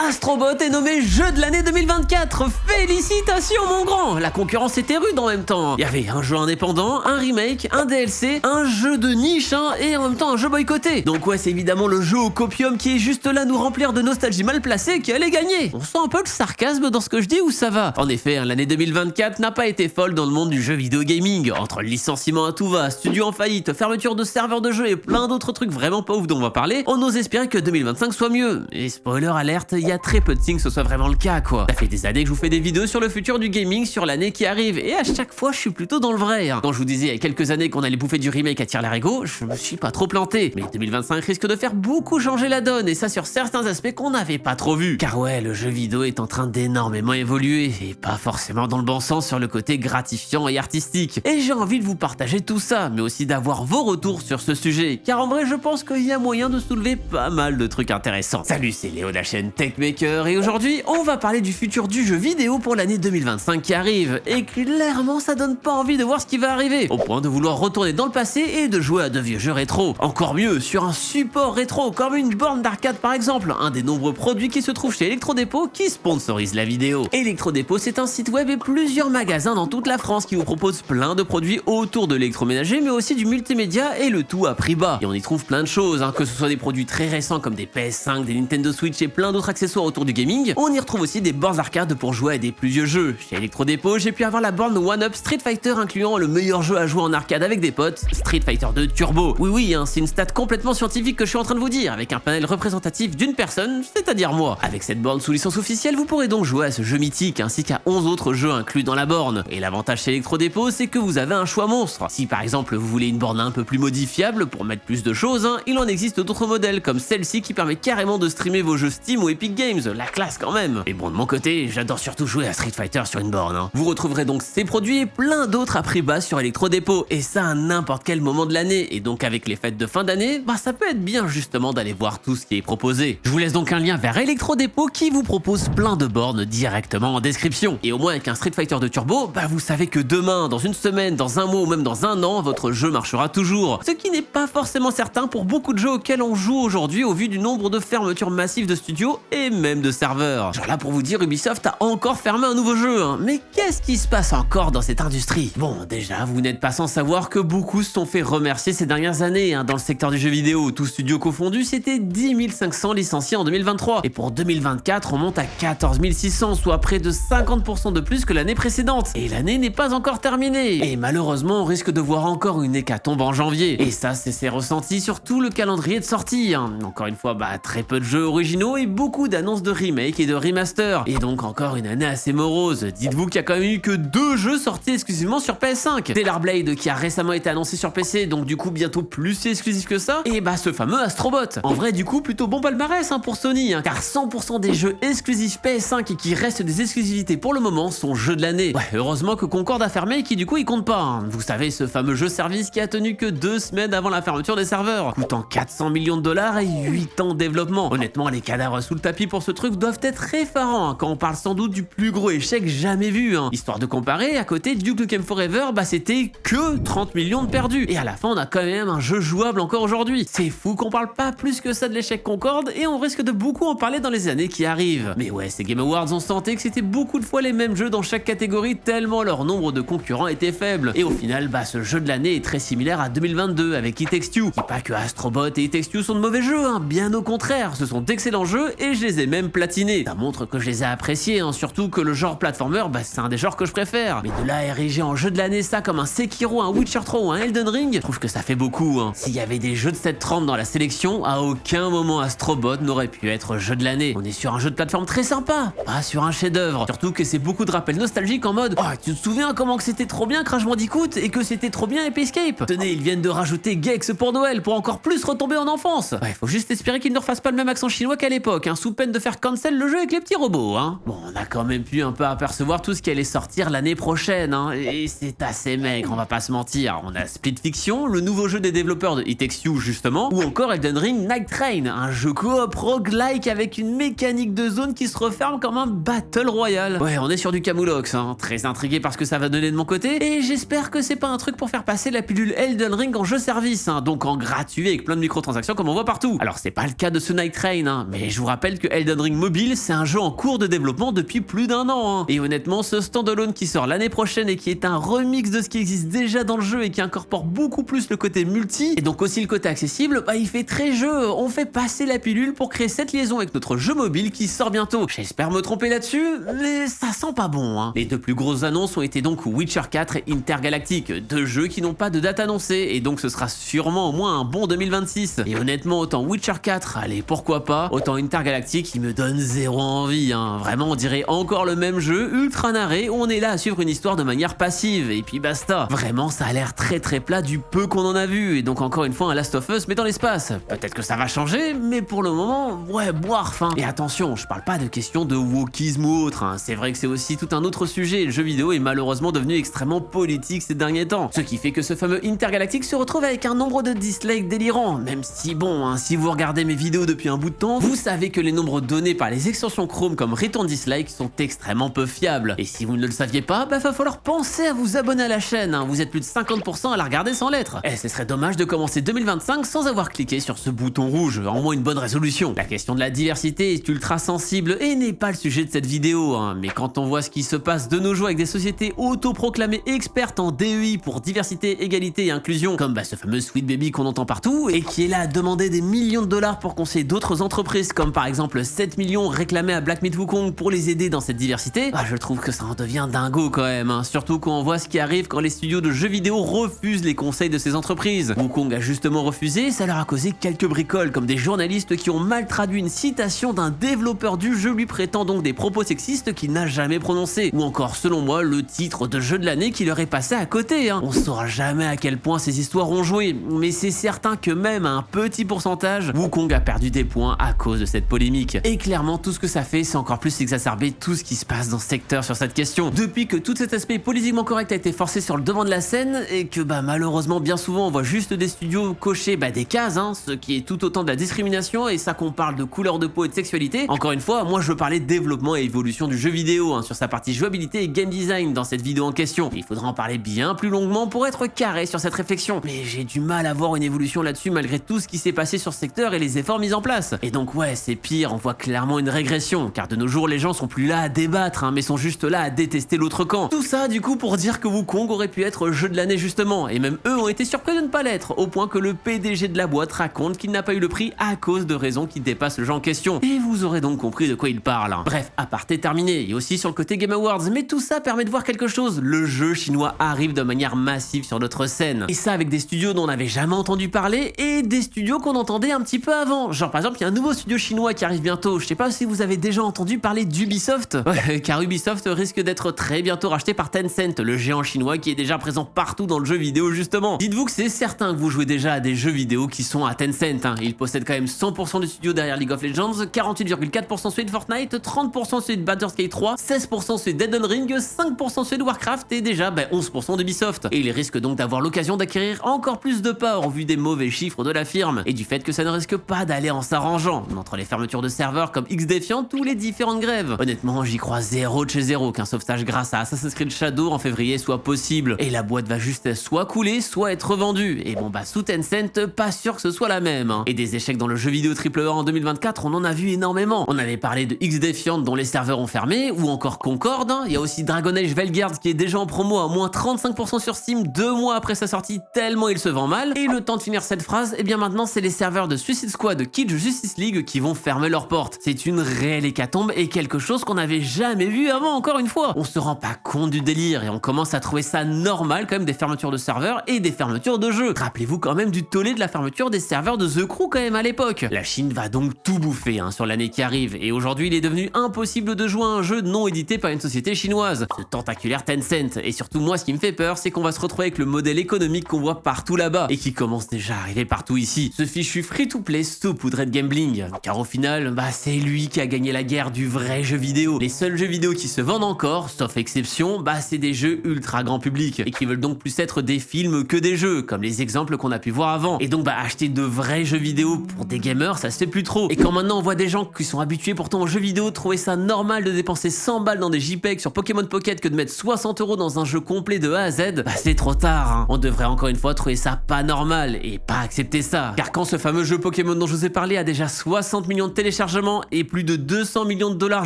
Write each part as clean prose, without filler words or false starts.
Astro Bot est nommé jeu de l'année 2024. Félicitations mon grand. La concurrence était rude en même temps. Il y avait un jeu indépendant, un remake, un DLC, un jeu de niche et en même temps un jeu boycotté. Donc ouais, c'est évidemment le jeu au copium qui est juste là nous remplir de nostalgie mal placée qui allait gagner. On sent un peu le sarcasme dans ce que je dis ou ça va? En effet, l'année 2024 n'a pas été folle dans le monde du jeu vidéo gaming. Entre licenciements à tout va, studio en faillite, fermeture de serveurs de jeux et plein d'autres trucs vraiment pas ouf dont on va parler, on ose espérer que 2025 soit mieux. Et spoiler alerte, il y a très peu de signes que ce soit vraiment le cas quoi. Ça fait des années que je vous fais des vidéos sur le futur du gaming sur l'année qui arrive et à chaque fois je suis plutôt dans le vrai. Quand je vous disais il y a quelques années qu'on allait bouffer du remake à tire-larigot, je me suis pas trop planté. Mais 2025 risque de faire beaucoup changer la donne et ça sur certains aspects qu'on n'avait pas trop vus. Car ouais, le jeu vidéo est en train d'énormément évoluer et pas forcément dans le bon sens sur le côté gratifiant et artistique. Et j'ai envie de vous partager tout ça, mais aussi d'avoir vos retours sur ce sujet. Car en vrai, je pense qu'il y a moyen de soulever pas mal de trucs intéressants. Salut, c'est Léo de la chaîne Techmaker et aujourd'hui, on va parler du futur du jeu vidéo pour l'année 2025 qui arrive. Et clairement, ça donne pas envie de voir ce qui va arriver, au point de vouloir retourner dans le passé et de jouer à de vieux jeux rétro. Encore mieux, sur un support rétro, comme une borne d'arcade par exemple, un des nombreux produits qui se trouvent chez Electrodépôt qui sponsorise la vidéo. Electrodépôt, c'est un site web et plusieurs magasins dans toute la France qui vous proposent plein de produits autour de l'électroménager, mais aussi du multimédia et le tout à prix bas. Et on y trouve plein de choses, que ce soit des produits très récents comme des PS5, des Nintendo Switch et plein d'autres accessoires autour du gaming. On y retrouve aussi des bornes arcade pour jouer à des plus vieux jeux. Chez Electrodépôt, j'ai pu avoir la borne One Up Street Fighter incluant le meilleur jeu à jouer en arcade avec des potes, Street Fighter 2 Turbo. Oui, c'est une stat complètement scientifique que je suis en train de vous dire, avec un panel représentatif d'une personne, c'est-à-dire moi. Avec cette borne sous licence officielle, vous pourrez donc jouer à ce jeu mythique ainsi qu'à 11 autres jeux inclus dans la borne. Et l'avantage chez Electrodépôt, c'est que vous avez un choix monstre. Si par exemple vous voulez une borne un peu plus modifiable pour mettre plus de choses, il en existe d'autres modèles comme celle-ci qui permet carrément de streamer vos jeux Steam ou Epic Games, la classe quand même. Et bon, de mon côté, j'adore surtout jouer à Street Fighter sur une borne. Vous retrouverez donc ces produits et plein d'autres à prix bas sur Electrodépôt, et ça à n'importe quel moment de l'année. Et donc avec les fêtes de fin d'année, ça peut être bien justement d'aller voir tout ce qui est proposé. Je vous laisse donc un lien vers Electrodépôt qui vous propose plein de bornes directement en description. Et au moins avec un Street Fighter 2 Turbo, vous savez que demain, dans une semaine, dans un mois ou même dans un an, votre jeu marchera toujours. Ce qui n'est pas forcément certain pour beaucoup de jeux auxquels on joue aujourd'hui au vu du nombre de fermetures massives de studios et même de serveurs. Genre là pour vous dire, Ubisoft a encore fermé un nouveau jeu. Mais qu'est-ce qui se passe encore dans cette industrie? Bon, déjà, vous n'êtes pas sans savoir que beaucoup se sont fait remercier ces dernières années dans le secteur du jeu vidéo. Tout studio confondu, c'était 10 500 licenciés en 2023. Et pour 2024, on monte à 14 600, soit près de 50% de plus que l'année précédente. Et l'année n'est pas encore terminée. Et malheureusement, on risque de voir encore une hécatombe en janvier. Et ça, c'est ressenti sur tout le calendrier de sortie. Encore une fois, très peu de jeux originaux et beaucoup d'annonces de remake et de remaster. Et donc encore une année assez morose. Dites-vous qu'il y a quand même eu que 2 jeux sortis exclusivement sur PS5. Stellar Blade qui a récemment été annoncé sur PC, donc du coup bientôt plus exclusif que ça. Et ce fameux Astro Bot. En vrai, du coup, plutôt bon palmarès pour Sony, car 100% des jeux exclusifs PS5 et qui restent des exclusivités pour le moment sont jeux de l'année. Ouais, heureusement que Concorde a fermé et qui du coup il compte pas. Vous savez, ce fameux jeu service qui a tenu que 2 semaines avant la fermeture des serveurs, coûtant 400 millions de dollars et 8 ans de développement. Honnêtement, les cadavres sous le tapis pour ce truc doivent être effarants quand on parle sans doute du plus gros échec jamais vu. Histoire de comparer, à côté, Duke Nukem Forever, c'était que 30 millions de perdus. Et à la fin, on a quand même un jeu jouable encore aujourd'hui. C'est fou qu'on parle pas plus que ça de l'échec Concorde et on risque de beaucoup en parler dans les années qui arrivent. Mais ouais, ces Game Awards ont senti que c'était beaucoup de fois les mêmes jeux dans chaque catégorie tellement leur nombre de concurrents était faible. Et au final, ce jeu de l'année est très similaire à 2022 avec It Takes Two. Pas que Astro Bot et It Takes Two sont de mauvais jeux, bien au contraire, ce sont d'excellents jeux et je les ai même platinés. Ça montre que je les ai appréciés, surtout que le genre platformer, c'est un des genres que je préfère. Mais de là à ériger en jeu de l'année ça comme un Sekiro, un Witcher 3 ou un Elden Ring, je trouve que ça fait beaucoup. S'il y avait des jeux de cette trempe dans la sélection, à aucun moment Astro Bot n'aurait pu être jeu de l'année. On est sur un jeu de plateforme très sympa, pas sur un chef-d'œuvre. Surtout que c'est beaucoup de rappels nostalgiques en mode tu te souviens comment que c'était trop bien Crash Bandicoot et que c'était trop bien Epic Escape. Tenez, ils viennent de rajouter Gex pour Noël pour encore plus retomber en enfance. Ouais, faut juste espérer qu'ils ne refassent pas le même accent chinois qu'à l'époque, sous peine de faire cancel le jeu avec les petits robots. Bon, on a quand même pu un peu apercevoir tout ce qui allait sortir l'année prochaine, et c'est assez maigre, on va pas se mentir. On a Split Fiction, le nouveau jeu des développeurs de It Takes Two justement, ou encore Elden Ring Night Train, un jeu coop roguelike avec une mécanique de zone qui se referme comme un battle royale. Ouais, on est sur du Camoulox, très intrigué par ce que ça va donner de mon côté, et j'espère que c'est pas un truc pour faire passer la pilule Elden Ring en jeu service, donc en gratuit avec plein de microtransactions comme on voit partout. Alors c'est pas le cas de ce Night Train, mais je vous rappelle que Elden Ring Mobile, c'est un jeu en cours de développement depuis plus d'1 an. Et honnêtement, ce standalone qui sort l'année prochaine et qui est un remix de ce qui existe déjà dans le jeu et qui incorpore beaucoup plus le côté multi, et donc aussi le côté accessible, il fait très jeu. On fait passer la pilule pour créer cette liaison avec notre jeu mobile qui sort bientôt. J'espère me tromper là-dessus, mais ça sent pas bon. Les deux plus grosses annonces ont été donc Witcher 4 et Intergalactic, deux jeux qui n'ont pas de date annoncée, et donc ce sera sûrement au moins un bon 2026. Et honnêtement, autant Witcher 4, allez pourquoi pas, autant Intergalactic, il me donne zéro envie. Vraiment, on dirait encore le même jeu ultra narré où on est là à suivre une histoire de manière passive, et puis basta. Vraiment, ça a l'air très plat du peu qu'on en a vu, et donc encore une fois un Last of Us mais dans l'espace. Peut-être que ça va changer, mais pour le moment, ouais, boire. Et attention, je parle pas de question de wokisme ou autre, c'est vrai que c'est aussi tout un autre sujet, le jeu vidéo est malheureusement devenu extrêmement politique ces derniers temps, ce qui fait que ce fameux Intergalactic se retrouve avec un nombre de dislikes délirant, même si bon, si vous regardez mes vidéos depuis un bout de temps, vous savez que les nombres donnés par les extensions Chrome comme Return Dislike sont extrêmement peu fiables, et si vous ne le saviez pas, va falloir penser à vous abonner à la chaîne, vous êtes plus de 50% à la regarder sans lettres. Et ce serait dommage de commencer 2025 sans avoir cliqué sur ce bouton rouge, en moins une bonne résolution. La question de la diversité est ultra sensible et n'est pas le sujet de cette vidéo, mais quand on voit ce qui se passe de nos jours avec des sociétés autoproclamées expertes en DEI pour diversité, égalité et inclusion, comme ce fameux Sweet Baby qu'on entend partout, et qui est là à demander des millions de dollars pour conseiller d'autres entreprises, comme par exemple 7 millions réclamés à Black Myth Wukong pour les aider dans cette diversité, je trouve que ça en devient dingo quand même, surtout quand on voit ce qui arrive quand les studios de jeux vidéo refusent les conseils de ces entreprises. Wukong a justement refusé, ça leur a causé quelques bricoles, comme des journalistes qui ont mal traduit une citation d'un développeur du jeu lui prêtant donc des propos sexistes qu'il n'a jamais prononcés, ou encore selon moi le titre de jeu de l'année qui leur est passé à côté. On saura jamais à quel point ces histoires ont joué, mais c'est certain que même à un petit pourcentage, Wukong a perdu des points à cause de cette polémique. Et clairement tout ce que ça fait, c'est encore plus exacerber tout ce qui se passe dans ce secteur sur cette question. Depuis que tout cet aspect politiquement correct a été forcé sur le devant de la scène, et que malheureusement bien souvent on voit juste des studios cocher des cases, ce qui est tout autant de la discrimination, et ça qu'on parle de couleur de peau et de sexualité. Encore une fois, moi je veux parler de développement et évolution du jeu vidéo, sur sa partie jouabilité et game design dans cette vidéo en question. Il faudra en parler bien plus longuement pour être carré sur cette réflexion, mais j'ai du mal à voir une évolution là-dessus malgré tout ce qui s'est passé sur ce secteur et les efforts mis en place. Et donc ouais, c'est pire, on voit clairement une régression, car de nos jours les gens sont plus là à débattre, mais sont juste là à détester l'autre camp. Tout ça du coup pour dire que Wukong aurait pu être jeu de l'année justement, et même eux ont été surpris de ne pas l'être, au point que le PDG de la boîte raconte qu'il n'a pas eu le prix à cause de raisons qui dépassent le jeu en question. Et vous aurez donc compris de quoi il parle. Bref, aparté terminé, et aussi sur le côté Game Awards, mais tout ça permet de voir quelque chose, le jeu chinois arrive de manière massive sur notre scène. Et ça avec des studios dont on n'avait jamais entendu parler, et des studios qu'on entendait un petit peu avant. Genre par exemple, il y a un nouveau studio chinois qui arrive bientôt, je sais pas si vous avez déjà entendu parler d'Ubisoft. Ouais, car Ubisoft risque d'être très bientôt racheté par Tencent, le géant chinois qui est déjà présent partout dans le jeu vidéo justement. Dites-vous que c'est certain que vous jouez déjà à des jeux vidéo qui sont à Tencent, il possède quand même 100% du studio derrière League of Legends, 48,4% celui de Fortnite, 30% celui de Baldur's Gate 3, 16% celui d'Elden Ring, 5% celui de Warcraft et déjà 11% d'Ubisoft. Et il risque donc d'avoir l'occasion d'acquérir encore plus de parts au vu des mauvais chiffres de la firme et du fait que ça ne risque pas d'aller en s'arrangeant entre les fermetures de serveurs comme XDefiant ou les différentes grèves. Honnêtement, j'y crois zéro de chez zéro qu'un sauvetage grâce à Assassin's Creed Shadow en février soit possible, et la boîte va juste soit couler, soit être vendue. Et bon sous Tencent, pas sûr que ce soit la même. Et des échecs dans le jeu vidéo AAA en 2024, on en a vu énormément. On avait parlé de XDefiant dont les serveurs ont fermé, ou encore Concorde. Il y a aussi Dragon Age Veilguard qui est déjà en promo à moins 35% sur Steam 2 mois après sa sortie tellement il se vend mal. Et le temps de finir cette phrase, et bien maintenant c'est les serveurs de Suicide Squad Kids Justice League qui vont fermer leurs portes. C'est une réelle hécatombe et quelque chose qu'on n'avait jamais vu avant, encore une fois. On se rend pas compte du délire et on commence à trouver ça normal quand même, des fermetures de serveurs et des fermetures de jeux. Rappelez-vous quand même du tollé de la fermeture des serveurs de The Crew quand même à l'époque. La Chine va donc tout bouffer sur l'année qui arrive, et aujourd'hui il est devenu impossible de jouer à un jeu non édité par une société chinoise, ce tentaculaire Tencent. Et surtout moi ce qui me fait peur, c'est qu'on va se retrouver avec le modèle économique qu'on voit partout là-bas et qui commence déjà à arriver partout ici, ce fichu free-to-play saupoudré de gambling, car au final c'est lui qui a gagné la guerre du vrai jeu vidéo. Les seuls jeux vidéo qui se vendent encore, sauf exception, c'est des jeux ultra grand public et qui veulent donc plus être des films que des jeux, comme les exemples qu'on a pu voir avant. Et donc acheter de vrais jeux vidéo pour des gamers, ça se fait plus trop. Et quand maintenant on voit des gens qui sont habitués pourtant aux jeux vidéo trouver ça normal de dépenser 100 balles dans des JPEG sur Pokémon Pocket que de mettre 60 € dans un jeu complet de A à Z, c'est trop tard. On devrait encore une fois trouver ça pas normal et pas accepter ça. Car quand ce fameux jeu Pokémon dont je vous ai parlé a déjà 60 millions de téléchargements téléchargements et plus de 200 millions de dollars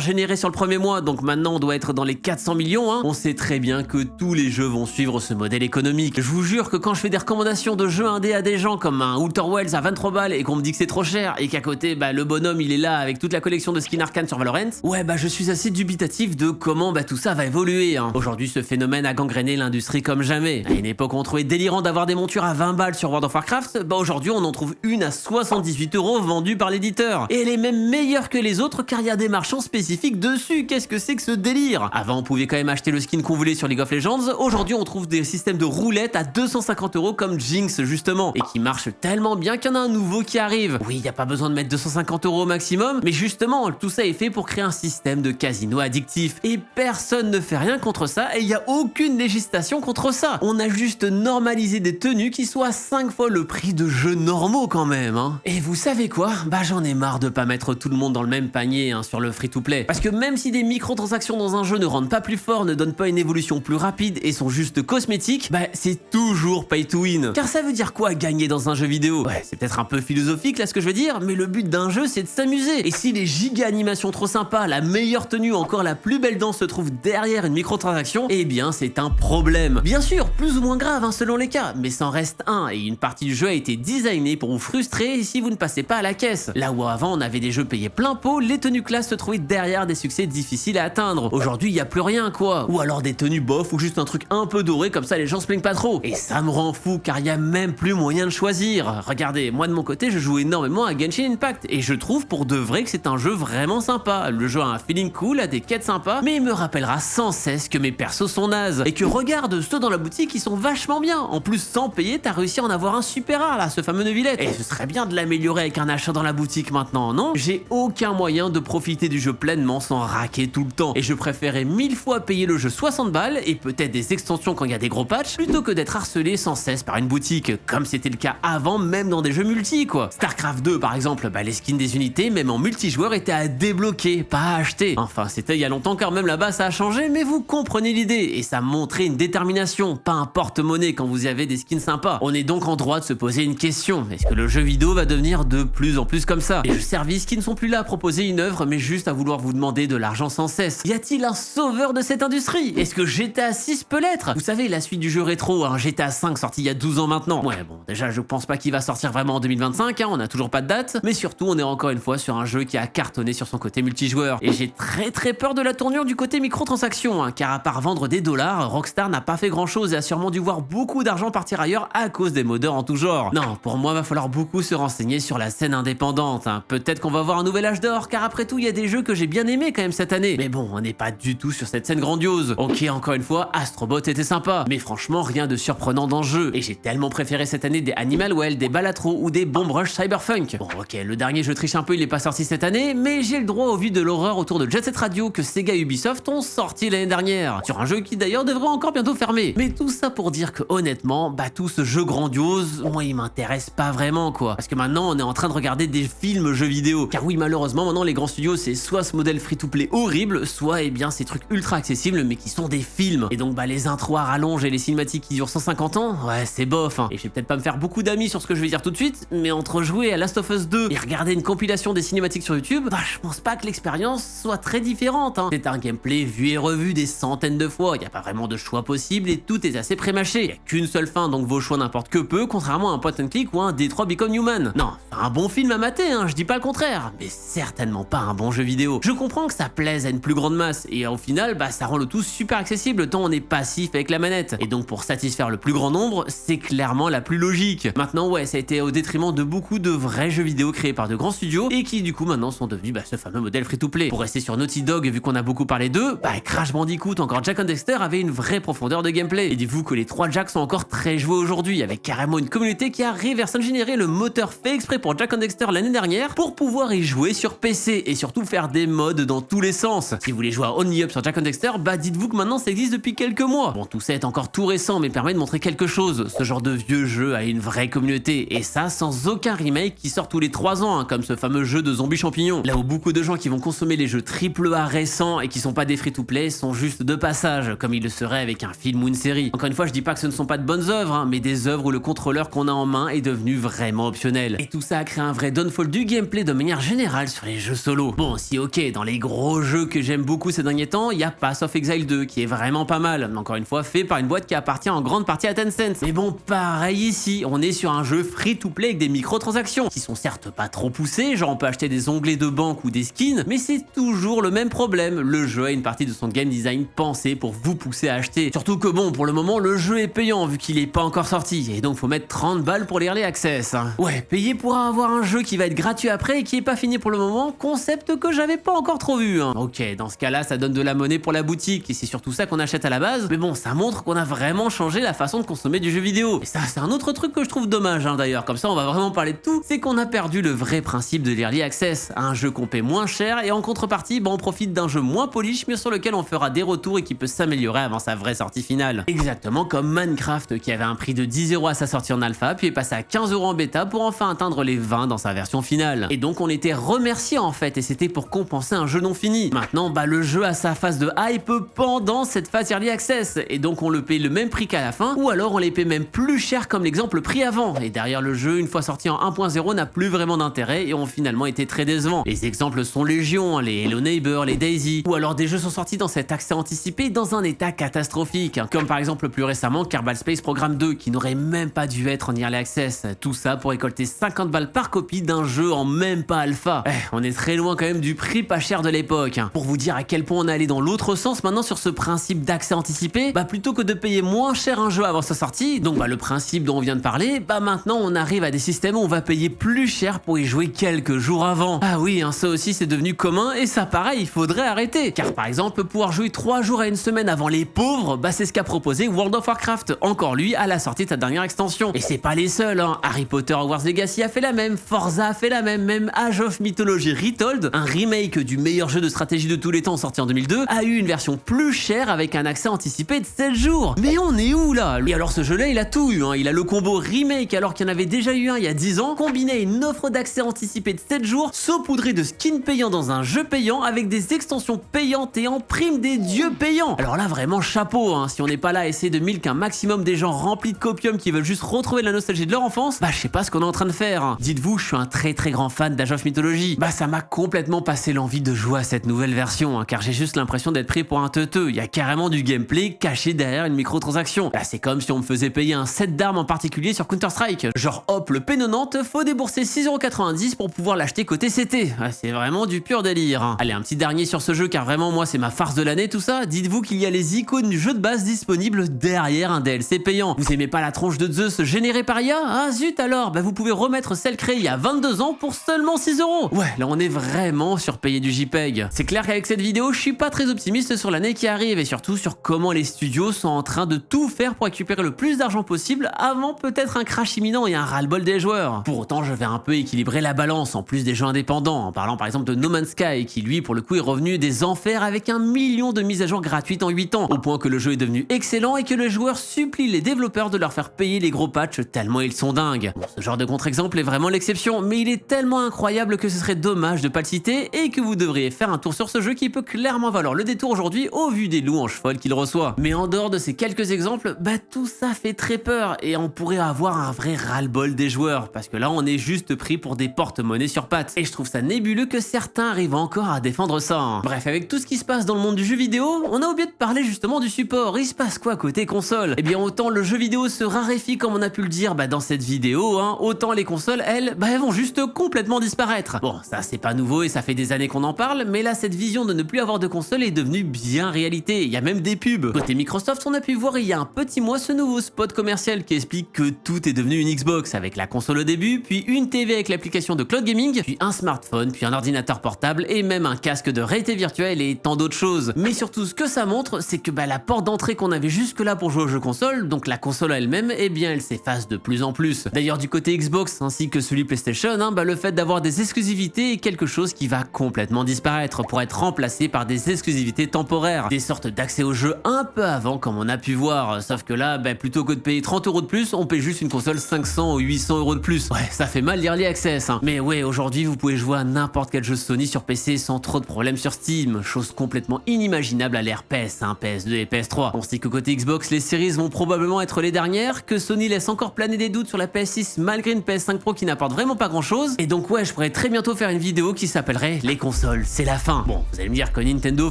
générés sur le premier mois, donc maintenant on doit être dans les 400 millions, hein. On sait très bien que tous les jeux vont suivre ce modèle économique. Je vous jure que quand je fais des recommandations de jeux indés à des gens comme un Outer Wilds à 23 balles et qu'on me dit que c'est trop cher et qu'à côté le bonhomme il est là avec toute la collection de skins Arcane sur Valorant, ouais je suis assez dubitatif de comment tout ça va évoluer, hein. Aujourd'hui ce phénomène a gangréné l'industrie comme jamais. À une époque on trouvait délirant d'avoir des montures à 20 balles sur World of Warcraft, aujourd'hui on en trouve une à 78 € vendue par l'éditeur. Et elle est même meilleure que les autres car il y a des marchands spécifiques dessus. Qu'est-ce que c'est que ce délire? Avant on pouvait quand même acheter le skin qu'on voulait sur League of Legends, aujourd'hui on trouve des systèmes de roulettes à 250 € comme Jinx justement, et qui marchent tellement bien qu'il y en a un nouveau qui arrive. Oui, il n'y a pas besoin de mettre 250 € au maximum, mais justement tout ça est fait pour créer un système de casino addictif. Et personne ne fait rien contre ça et il n'y a aucune législation contre ça. On a juste normalisé des tenues qui soient 5 fois le prix de jeux normaux quand même, hein. Et vous savez quoi? J'en ai marre de pas mettre tout le monde dans le même panier, hein, sur le free-to-play. Parce que même si des microtransactions dans un jeu ne rendent pas plus fort, ne donnent pas une évolution plus rapide et sont juste cosmétiques, c'est toujours pay to win. Car ça veut dire quoi gagner dans un jeu vidéo? Ouais, c'est peut-être un peu philosophique là ce que je veux dire, mais le but d'un jeu c'est de s'amuser. Et si les giga animations trop sympas, la meilleure tenue, encore la plus belle danse se trouve derrière une microtransaction, eh bien c'est un problème. Bien sûr, plus ou moins grave, hein, selon les cas, mais c'en reste un, et une partie du jeu a été designée pour vous frustrer si vous ne passez pas à la caisse. Là où avant on avait des jeux payés plein pot, les tenues classe se trouvaient derrière des succès difficiles à atteindre. Aujourd'hui il y a plus rien quoi. Ou alors des tenues bof ou juste un truc un peu doré, comme ça les gens se plaignent pas trop. Et ça me rend fou car il y a même plus moyen de choisir. Regardez, moi de mon côté je joue énormément à Genshin Impact et je trouve pour de vrai que c'est un jeu vraiment sympa. Le jeu a un feeling cool, a des quêtes sympas, mais il me rappellera sans cesse que mes persos sont nazes et que regarde ceux dans la boutique ils sont vachement bien. En plus sans payer t'as réussi à en avoir un super rare là, ce fameux Neuvillette. Et ce serait bien de l'améliorer avec un achat dans la boutique maintenant, non? J'ai aucun moyen de profiter du jeu pleinement sans raquer tout le temps et je préférais 1000 fois payer le jeu 60 balles et peut-être des extensions quand il y a des gros patchs plutôt que d'être harcelé sans cesse par une boutique comme c'était le cas avant, même dans des jeux multi quoi. Starcraft 2 par exemple, les skins des unités même en multijoueur étaient à débloquer, pas à acheter. Enfin c'était il y a longtemps car même là-bas ça a changé, mais vous comprenez l'idée et ça montrait une détermination, pas un porte-monnaie quand vous y avez des skins sympas. On est donc en droit de se poser une question, est-ce que le jeu vidéo va devenir de plus en plus comme ça? Les jeux services qui ne sont plus là à proposer une œuvre mais juste à vouloir vous demander de l'argent sans cesse. Y a-t-il un sauveur de cette industrie? Est-ce que GTA 6 peut l'être? Vous savez la suite du jeu rétro, un GTA 5 sorti il y a 12 ans maintenant. Ouais bon, déjà je pense pas qu'il va sortir vraiment en 2025, hein, on a toujours pas de date, mais surtout on est encore une fois sur un jeu qui a cartonné sur son côté multijoueur. Et j'ai très peur de la tournure du côté microtransactions, hein, car à part vendre des dollars, Rockstar n'a pas fait grand chose et a sûrement dû voir beaucoup d'argent partir ailleurs à cause des modeurs en tout genre. Non, pour moi va falloir beaucoup se renseigner sur la scène indépendante, hein. Peut-être qu'on va avoir un nouvel âge d'or, car après tout il y a des jeux que j'ai bien aimés quand même cette année. Mais bon, on n'est pas du tout sur cette scène grandiose. Ok, encore une fois, Astrobot était sympa, mais franchement rien de surprenant dans le jeu. Et j'ai tellement préféré cette année des Animal Well, des Balatro ou des Bomb Rush Cyberpunk. Bon ok, le dernier je triche un peu, il est pas sorti cette année, mais j'ai le droit au vu de l'horreur autour de Jet Set Radio que Sega et Ubisoft ont sorti l'année dernière, sur un jeu qui d'ailleurs devrait encore bientôt fermer. Mais tout ça pour dire que honnêtement, tout ce jeu grandiose, moi il m'intéresse pas vraiment quoi. Parce que maintenant on est en train de regarder des films jeux vidéo. Car oui malheureusement maintenant les grands studios c'est soit ce modèle free-to-play horrible, soit ces trucs ultra accessibles mais qui sont des films. Et donc les intros à rallonge et les cinématiques qui durent 150 ans, ouais c'est bof, hein. Et je vais peut-être pas me faire beaucoup d'amis sur ce que je vais dire tout de suite, mais entre jouer à Last of Us 2 et regarder une compilation des cinématiques sur YouTube, je pense pas que l'expérience soit très différente, hein. C'est un gameplay vu et revu des centaines de fois, y a pas vraiment de choix possible et tout est assez prémâché. Y a qu'une seule fin donc vos choix n'importe que peu, contrairement à un point and click ou un Detroit Become Human. Non, un bon film à mater, hein, je dis pas le contraire, mais certainement pas un bon jeu vidéo. Je comprends que ça plaise à une plus grande masse et au final ça rend le tout super accessible tant on est passif avec la manette. Et donc pour satisfaire le plus grand nombre, c'est clairement la plus logique. Maintenant ouais, ça a été au détriment de beaucoup de vrais jeux vidéo créés par de grands studios et qui du coup maintenant sont devenus ce fameux modèle free-to-play. Pour rester sur Naughty Dog, vu qu'on a beaucoup parlé d'eux, Crash Bandicoot, encore Jak and Daxter avait une vraie profondeur de gameplay. Et dites-vous que les 3 Jacks sont encore très joués aujourd'hui, avec carrément une communauté qui a reverse ingénieré le moteur fait exprès pour Jak and Daxter l'année dernière pour pouvoir y jouer sur PC et surtout faire des mods dans tous les sens. Si vous voulez jouer à Only Up sur Jak and Daxter, dites-vous que maintenant ça existe depuis quelques mois. Bon, tout ça est encore tout récent mais permet de montrer quelque chose. Ce genre de vieux jeu a une vraie communauté et ça sans aucun remake qui sort tous les 3 ans, hein, comme ce fameux jeu de zombies champignons. Là où beaucoup de gens qui vont consommer les jeux AAA récents et qui sont pas des free-to-play sont juste de passage, comme il le serait avec un film ou une série. Encore une fois, je dis pas que ce ne sont pas de bonnes œuvres, hein, mais des œuvres où le contrôleur qu'on a en main est devenu vraiment optionnel. Et tout ça a créé un vrai downfall du gameplay de manière générale général sur les jeux solo. Bon, si ok, dans les gros jeux que j'aime beaucoup ces derniers temps, il y a Path of Exile 2 qui est vraiment pas mal, encore une fois fait par une boîte qui appartient en grande partie à Tencent. Mais bon, pareil ici, on est sur un jeu free-to-play avec des microtransactions, qui sont certes pas trop poussées, genre on peut acheter des onglets de banque ou des skins, mais c'est toujours le même problème, le jeu a une partie de son game design pensée pour vous pousser à acheter. Surtout que bon, pour le moment, le jeu est payant vu qu'il est pas encore sorti, et donc faut mettre 30 balles pour l'early access. Ouais, payer pour avoir un jeu qui va être gratuit après et qui est pas fini pour le moment, concept que j'avais pas encore trop vu. Ok, dans ce cas-là, ça donne de la monnaie pour la boutique, et c'est surtout ça qu'on achète à la base, mais bon, ça montre qu'on a vraiment changé la façon de consommer du jeu vidéo. Et ça, c'est un autre truc que je trouve dommage d'ailleurs, comme ça on va vraiment parler de tout, c'est qu'on a perdu le vrai principe de l'early access, un jeu qu'on paie moins cher et en contrepartie, on profite d'un jeu moins polish mais sur lequel on fera des retours et qui peut s'améliorer avant sa vraie sortie finale. Exactement comme Minecraft qui avait un prix de 10 € à sa sortie en alpha puis est passé à 15 € en bêta pour enfin atteindre les 20 dans sa version finale. Et donc on était remercié en fait et c'était pour compenser un jeu non fini. Maintenant le jeu a sa phase de hype pendant cette phase early access et donc on le paye le même prix qu'à la fin ou alors on les paie même plus cher comme l'exemple pris avant. Et derrière le jeu une fois sorti en 1.0 n'a plus vraiment d'intérêt et ont finalement été très décevants. Les exemples sont légion, les Hello Neighbor, les Daisy, ou alors des jeux sont sortis dans cet accès anticipé dans un état catastrophique, comme par exemple plus récemment Kerbal Space Program 2 qui n'aurait même pas dû être en early access, tout ça pour récolter 50 balles par copie d'un jeu en même pas alpha. On est très loin quand même du prix pas cher de l'époque. Pour vous dire à quel point on est allé dans l'autre sens maintenant sur ce principe d'accès anticipé, plutôt que de payer moins cher un jeu avant sa sortie, donc le principe dont on vient de parler, maintenant on arrive à des systèmes où on va payer plus cher pour y jouer quelques jours avant. Ah oui, ça aussi c'est devenu commun et ça pareil, il faudrait arrêter. Car par exemple, pouvoir jouer 3 jours à une semaine avant les pauvres, c'est ce qu'a proposé World of Warcraft, encore lui à la sortie de sa dernière extension. Et c'est pas les seuls, Harry Potter Hogwarts Legacy a fait la même, Forza a fait la même Age of Mythology Retold, un remake du meilleur jeu de stratégie de tous les temps sorti en 2002, a eu une version plus chère avec un accès anticipé de 7 jours. Mais on est où là? Et alors ce jeu-là, il a tout eu, il a le combo remake alors qu'il y en avait déjà eu un il y a 10 ans, combiné à une offre d'accès anticipé de 7 jours, saupoudré de skins payants dans un jeu payant avec des extensions payantes et en prime des dieux payants. Alors là vraiment chapeau, si on n'est pas là à essayer de milk un maximum des gens remplis de copium qui veulent juste retrouver la nostalgie de leur enfance, je sais pas ce qu'on est en train de faire. Dites-vous, je suis un très grand fan d'Age of Mythology. Ça m'a complètement passé l'envie de jouer à cette nouvelle version, car j'ai juste l'impression d'être pris pour un teuteux. Il y a carrément du gameplay caché derrière une microtransaction. Là c'est comme si on me faisait payer un set d'armes en particulier sur Counter-Strike. Genre hop, le P90, faut débourser 6,90 € pour pouvoir l'acheter côté CT. C'est vraiment du pur délire. Allez, un petit dernier sur ce jeu car vraiment moi c'est ma farce de l'année tout ça. Dites-vous qu'il y a les icônes du jeu de base disponibles derrière un DLC payant. Vous aimez pas la tronche de Zeus générée par IA? Ah zut alors, vous pouvez remettre celle créée il y a 22 ans pour seulement 6 €. Ouais, là on est vraiment sur payer du JPEG. C'est clair qu'avec cette vidéo, je suis pas très optimiste sur l'année qui arrive et surtout sur comment les studios sont en train de tout faire pour récupérer le plus d'argent possible avant peut-être un crash imminent et un ras-le-bol des joueurs. Pour autant, je vais un peu équilibrer la balance en plus des jeux indépendants, en parlant par exemple de No Man's Sky qui lui pour le coup est revenu des enfers avec 1 million de mises à jour gratuites en 8 ans, au point que le jeu est devenu excellent et que les joueurs supplient les développeurs de leur faire payer les gros patchs tellement ils sont dingues. Bon, ce genre de contre-exemple est vraiment l'exception, mais il est tellement incroyable que ce serait dommage de pas le citer et que vous devriez faire un tour sur ce jeu qui peut clairement valoir le détour aujourd'hui au vu des louanges folles qu'il reçoit. Mais en dehors de ces quelques exemples, tout ça fait très peur et on pourrait avoir un vrai ras-le-bol des joueurs parce que là on est juste pris pour des porte-monnaies sur pattes et je trouve ça nébuleux que certains arrivent encore à défendre ça. Bref, avec tout ce qui se passe dans le monde du jeu vidéo, on a oublié de parler justement du support. Il se passe quoi côté console? Eh bien autant le jeu vidéo se raréfie comme on a pu le dire dans cette vidéo, autant les consoles elles vont juste complètement disparaître. Bon, ça c'est pas nouveau et ça fait des années qu'on en parle, mais là cette vision de ne plus avoir de console est devenue bien réalité. Il y a même des pubs. Côté Microsoft, on a pu voir il y a un petit mois ce nouveau spot commercial qui explique que tout est devenu une Xbox avec la console au début, puis une TV avec l'application de cloud gaming, puis un smartphone, puis un ordinateur portable et même un casque de réalité virtuelle et tant d'autres choses. Mais surtout ce que ça montre, c'est que la porte d'entrée qu'on avait jusque là pour jouer aux jeux console, donc la console elle-même, elle s'efface de plus en plus. D'ailleurs du côté Xbox ainsi que celui PlayStation, le fait d'avoir des exclusivités est quelque chose qui va complètement disparaître pour être remplacé par des exclusivités temporaires, des sortes d'accès au jeu un peu avant comme on a pu voir, sauf que là plutôt que de payer 30 € de plus, on paye juste une console 500 ou 800 € de plus. Ouais, ça fait mal l'early access, mais ouais, aujourd'hui vous pouvez jouer à n'importe quel jeu Sony sur PC sans trop de problèmes sur Steam, chose complètement inimaginable à l'ère PS1, PS2 et PS3. On sait que côté Xbox, les séries vont probablement être les dernières, que Sony laisse encore planer des doutes sur la PS6 malgré une PS5 Pro qui n'apporte vraiment pas grand chose, et donc ouais, je pourrais très bientôt faire une vidéo qui s'appellerait Les consoles, c'est la fin. Bon, vous allez me dire que Nintendo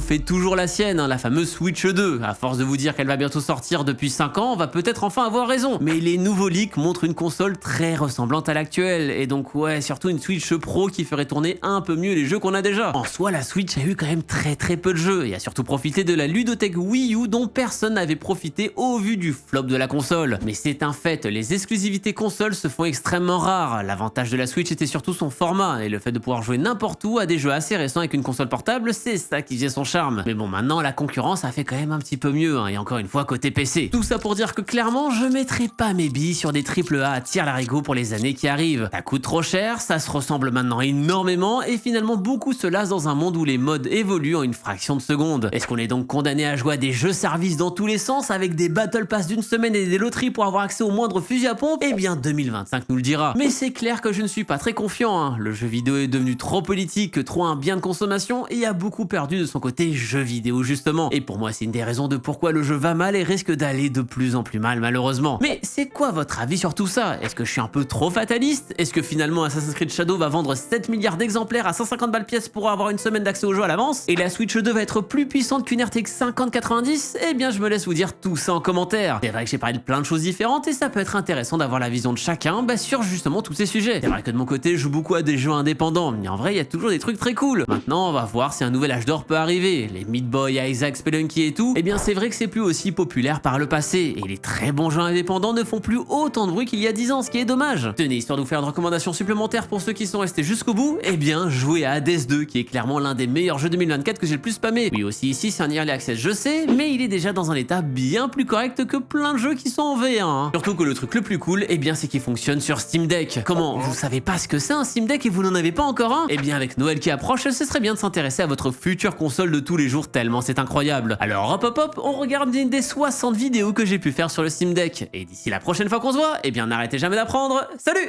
fait toujours la sienne, hein, la fameuse Switch 2. À force de vous dire qu'elle va bientôt sortir depuis 5 ans, on va peut-être enfin avoir raison. Mais les nouveaux leaks montrent une console très ressemblante à l'actuelle, et donc ouais, surtout une Switch Pro qui ferait tourner un peu mieux les jeux qu'on a déjà. En soi, la Switch a eu quand même très peu de jeux, et a surtout profité de la ludothèque Wii U dont personne n'avait profité au vu du flop de la console. Mais c'est un fait, les exclusivités consoles se font extrêmement rares. L'avantage de la Switch était surtout son format, et le fait de pouvoir jouer n'importe où à des jeux assez récents avec une console portable, c'est ça qui faisait son charme. Mais bon, maintenant la concurrence a fait quand même un petit peu mieux, hein, et encore une fois côté PC. Tout ça pour dire que clairement, je mettrai pas mes billes sur des AAA à tire-larigot pour les années qui arrivent. Ça coûte trop cher, ça se ressemble maintenant énormément, et finalement beaucoup se lassent dans un monde où les modes évoluent en une fraction de seconde. Est-ce qu'on est donc condamné à jouer à des jeux services dans tous les sens avec des Battle Pass d'une semaine et des loteries pour avoir accès au moindre fusil à pompe? Eh bien 2025 nous le dira. Mais c'est clair que je ne suis pas très confiant, hein. Le jeu vidéo est devenu trop politique, trop un bien de consommation et a beaucoup perdu de son côté jeu vidéo justement. Et pour moi c'est une des raisons de pourquoi le jeu va mal et risque d'aller de plus en plus mal malheureusement. Mais c'est quoi votre avis sur tout ça? Est-ce que je suis un peu trop fataliste? Est-ce que finalement Assassin's Creed Shadow va vendre 7 milliards d'exemplaires à 150 balles pièce pour avoir une semaine d'accès au jeu à l'avance? Et la Switch 2 va être plus puissante qu'une RTX 5090? Eh bien je me laisse vous dire tout ça en commentaire. C'est vrai que j'ai parlé de plein de choses différentes et ça peut être intéressant d'avoir la vision de chacun sur justement tous ces sujets. C'est vrai que de mon côté je joue beaucoup à des jeux indépendants, mais en vrai il y a toujours des trucs très cool. Maintenant on va voir si un nouvel âge d'or peut arriver. Les Meat Boy, Isaac, Spelunky et tout, eh bien c'est vrai que c'est plus aussi populaire par le passé, et les très bons jeux indépendants ne font plus autant de bruit qu'il y a 10 ans, ce qui est dommage. Tenez, histoire de vous faire une recommandation supplémentaire pour ceux qui sont restés jusqu'au bout, eh bien jouez à Hades 2, qui est clairement l'un des meilleurs jeux 2024 que j'ai le plus spammé. Oui aussi ici c'est un early access je sais, mais il est déjà dans un état bien plus correct que plein de jeux qui sont en V1. Hein. Surtout que le truc le plus cool, eh bien c'est qu'il fonctionne sur Steam Deck. Comment, vous savez pas ce que c'est un Steam Deck et vous n'en avez pas encore un? Eh bien avec Noël qui approche, ce serait bien de s'intéresser à votre future console de tous les jours tellement c'est incroyable. Alors hop, on regarde une des 60 vidéos que j'ai pu faire sur le Steam Deck. Et d'ici la prochaine fois qu'on se voit, eh bien n'arrêtez jamais d'apprendre. Salut!